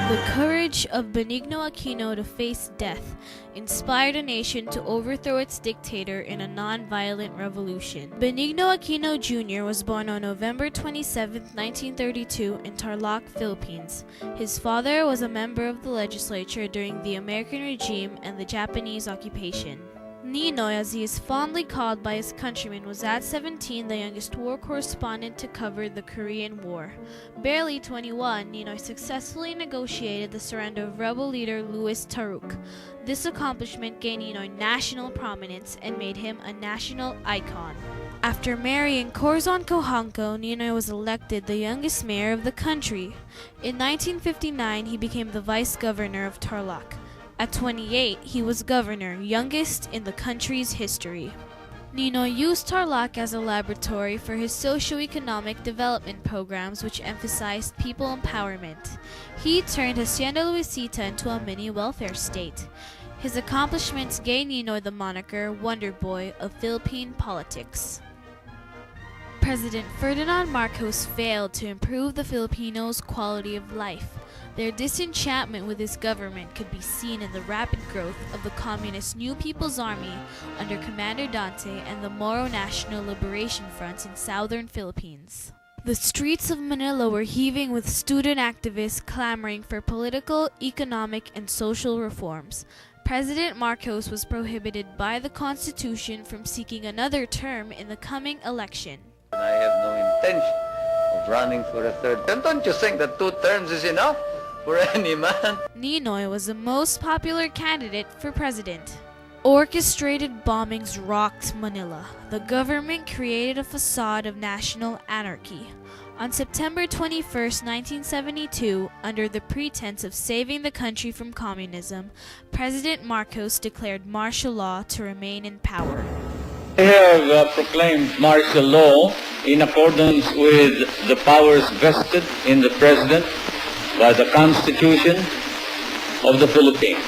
The courage of Benigno Aquino to face death inspired a nation to overthrow its dictator in a non-violent revolution. Benigno Aquino Jr. was born on November 27, 1932 in Tarlac, Philippines. His father was a member of the legislature during the American regime and the Japanese occupation. Ninoy, as he is fondly called by his countrymen, was at 17 the youngest war correspondent to cover the Korean War. Barely 21, Ninoy successfully negotiated the surrender of rebel leader Louis Taruk. This accomplishment gained Ninoy national prominence and made him a national icon. After marrying Corazon Cojanco, Ninoy was elected the youngest mayor of the country. In 1959, he became the vice governor of Tarlac. At 28, he was governor, youngest in the country's history. Ninoy used Tarlac as a laboratory for his socio-economic development programs which emphasized people empowerment. He turned Hacienda Luisita into a mini welfare state. His accomplishments gained Ninoy the moniker Wonder Boy of Philippine politics. President Ferdinand Marcos failed to improve the Filipinos' quality of life. Their disenchantment with his government could be seen in the rapid growth of the Communist New People's Army under Commander Dante and the Moro National Liberation Front in southern Philippines. The streets of Manila were heaving with student activists clamoring for political, economic, and social reforms. President Marcos was prohibited by the Constitution from seeking another term in the coming election. I have no intention of running for a third term. Don't you think that 2 terms is enough for any man? Ninoy was the most popular candidate for president. Orchestrated bombings rocked Manila. The government created a facade of national anarchy. On September 21, 1972, under the pretense of saving the country from communism, President Marcos declared martial law to remain in power. I have proclaimed martial law in accordance with the powers vested in the President by the Constitution of the Philippines.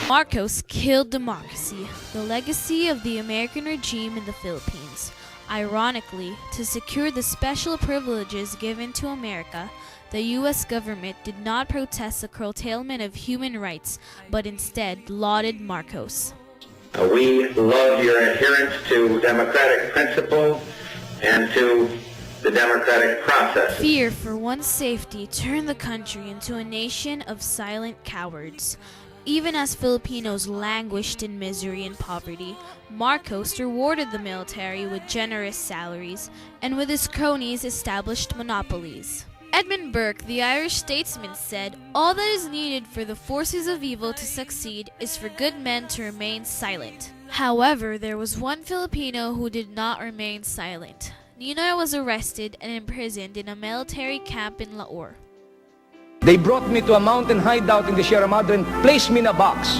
Marcos killed democracy, the legacy of the American regime in the Philippines. Ironically, to secure the special privileges given to America, the U.S. government did not protest the curtailment of human rights, but instead lauded Marcos. We love your adherence to democratic principles and to the democratic process. Fear for one's safety turned the country into a nation of silent cowards. Even as Filipinos languished in misery and poverty, Marcos rewarded the military with generous salaries and with his cronies established monopolies. Edmund Burke, the Irish statesman, said, "All that is needed for the forces of evil to succeed is for good men to remain silent." However, there was one Filipino who did not remain silent. Ninoy was arrested and imprisoned in a military camp in Lahore. They brought me to a mountain hideout in the Sierra Madre and placed me in a box.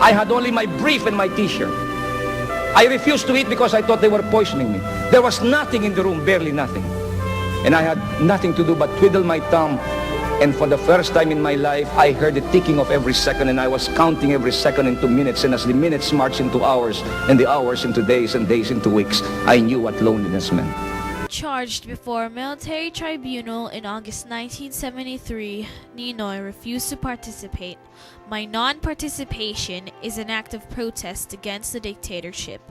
I had only my brief and my t-shirt. I refused to eat because I thought they were poisoning me. There was nothing in the room, barely nothing. And I had nothing to do but twiddle my thumb. And for the first time in my life, I heard the ticking of every second, and I was counting every second into minutes. And as the minutes marched into hours, and the hours into days, and days into weeks, I knew what loneliness meant. Charged before a military tribunal in August 1973, Ninoy refused to participate. "My non-participation is an act of protest against the dictatorship.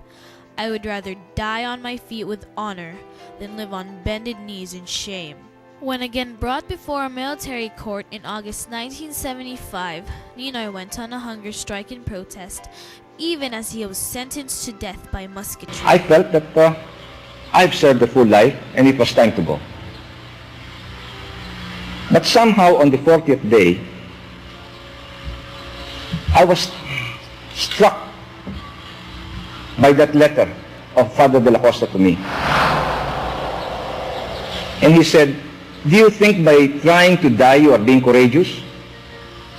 I would rather die on my feet with honor than live on bended knees in shame." When again brought before a military court in August 1975, Ninoy went on a hunger strike in protest, even as he was sentenced to death by musketry. I felt that I've served a full life and it was time to go. But somehow on the 40th day, I was struck by that letter of Father de la Costa to me. And he said, "Do you think by trying to die you are being courageous?"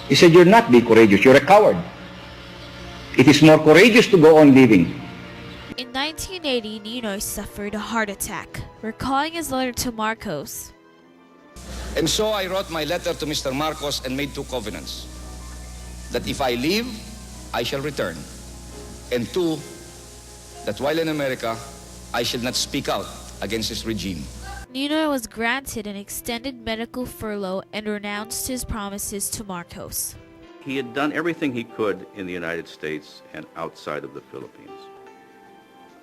He said, "You're not being courageous, you're a coward. It is more courageous to go on living." In 1980, Ninoy suffered a heart attack. Recalling his letter to Marcos, And so I wrote my letter to Mr. Marcos and made 2 covenants. That if I leave, I shall return. And 2, that while in America, I shall not speak out against his regime. Ninoy was granted an extended medical furlough and renounced his promises to Marcos. He had done everything he could in the United States and outside of the Philippines.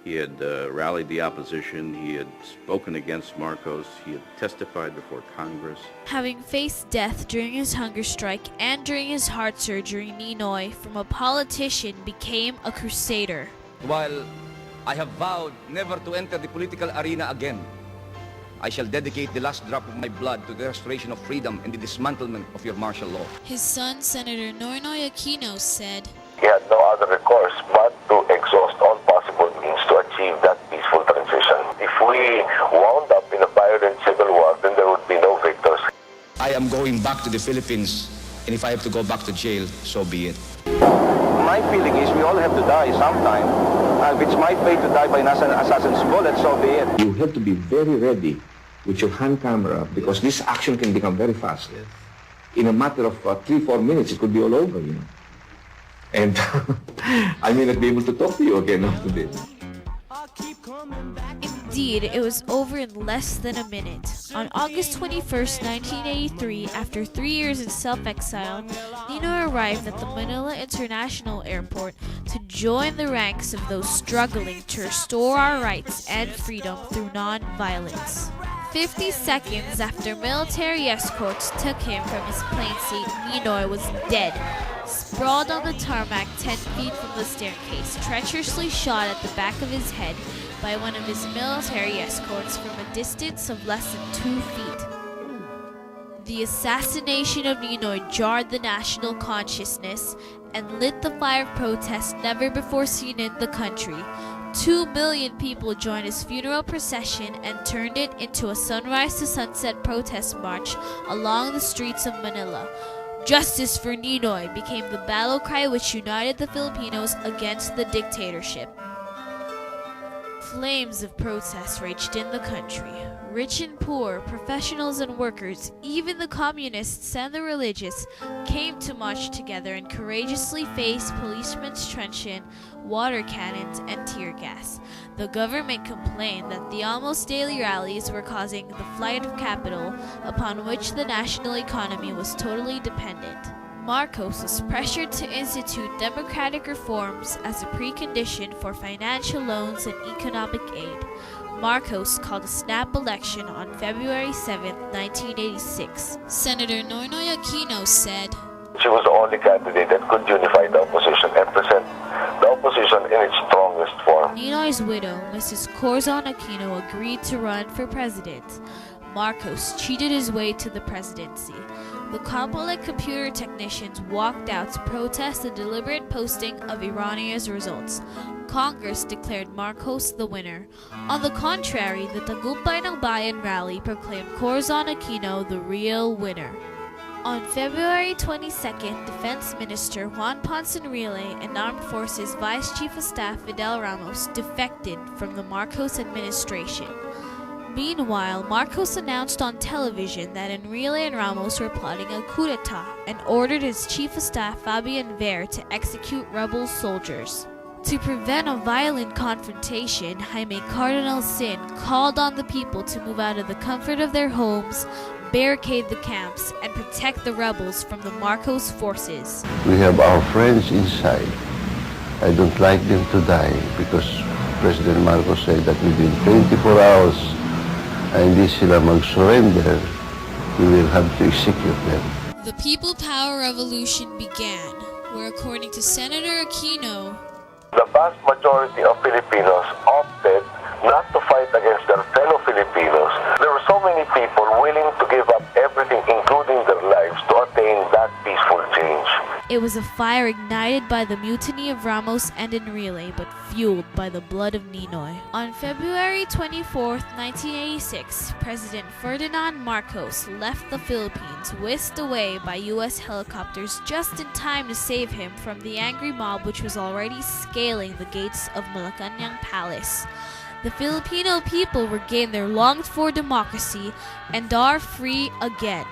He had rallied the opposition, he had spoken against Marcos, he had testified before Congress. Having faced death during his hunger strike and during his heart surgery, Ninoy, from a politician, became a crusader. While I have vowed never to enter the political arena again, I shall dedicate the last drop of my blood to the restoration of freedom and the dismantlement of your martial law. His son, Senator Ninoy Aquino, said, He had no other recourse but to exhaust all possible means to achieve that peaceful transition. If we wound up in a violent civil war, then there would be no victors. I am going back to the Philippines, and if I have to go back to jail, so be it. My feeling is we all have to die sometime. If it's my fate to die by an assassin's bullet, so be it. You have to be very ready with your hand camera because this action can become very fast. Yes. In a matter of 3-4 minutes, it could be all over, you know. And I may not be able to talk to you again after this. Indeed, it was over in less than a minute. On August 21st, 1983, after 3 years in self-exile, Ninoy arrived at the Manila International Airport to join the ranks of those struggling to restore our rights and freedom through non-violence. 50 seconds after military escorts took him from his plane seat, Ninoy was dead, sprawled on the tarmac 10 feet from the staircase, treacherously shot at the back of his head by one of his military escorts from a distance of less than 2 feet. The assassination of Ninoy jarred the national consciousness and lit the fire of protest never before seen in the country. 2 million people joined his funeral procession and turned it into a sunrise to sunset protest march along the streets of Manila. Justice for Ninoy became the battle cry which united the Filipinos against the dictatorship. Flames of protest raged in the country. Rich and poor, professionals and workers, even the communists and the religious, came to march together and courageously face policemen's truncheon, water cannons, and tear gas. The government complained that the almost daily rallies were causing the flight of capital, upon which the national economy was totally dependent. Marcos was pressured to institute democratic reforms as a precondition for financial loans and economic aid. Marcos called a snap election on February 7, 1986. Senator Ninoy Aquino said, She was the only candidate that could unify the opposition and present the opposition in its strongest form. Ninoy's widow, Mrs. Corazon Aquino, agreed to run for president. Marcos cheated his way to the presidency. The Compolec computer technicians walked out to protest the deliberate posting of erroneous results. Congress declared Marcos the winner. On the contrary, the Tagumpay ng Bayan rally proclaimed Corazon Aquino the real winner. On February 22nd, Defense Minister Juan Ponce Enrile and Armed Forces Vice Chief of Staff Fidel Ramos defected from the Marcos administration. Meanwhile, Marcos announced on television that Enrile and Ramos were plotting a coup d'etat and ordered his Chief of Staff Fabian Ver to execute rebel soldiers. To prevent a violent confrontation, Jaime Cardinal Sin called on the people to move out of the comfort of their homes, barricade the camps, and protect the rebels from the Marcos forces. We have our friends inside. I don't like them to die because President Marcos said that within 24 hours, hindi sila mag-surrender, we will have to execute them. The People Power Revolution began, where according to Senator Aquino, The vast majority of Filipinos opted not to fight against their fellow Filipinos. There were so many people willing to give up everything, including their lives, to attain that peaceful change. it was a fire ignited by the mutiny of Ramos and Enrile, but fueled by the blood of Ninoy. On February 24, 1986, President Ferdinand Marcos left the Philippines, whisked away by U.S. helicopters just in time to save him from the angry mob which was already scaling the gates of Malacanang Palace. The Filipino people regained their longed-for democracy and are free again.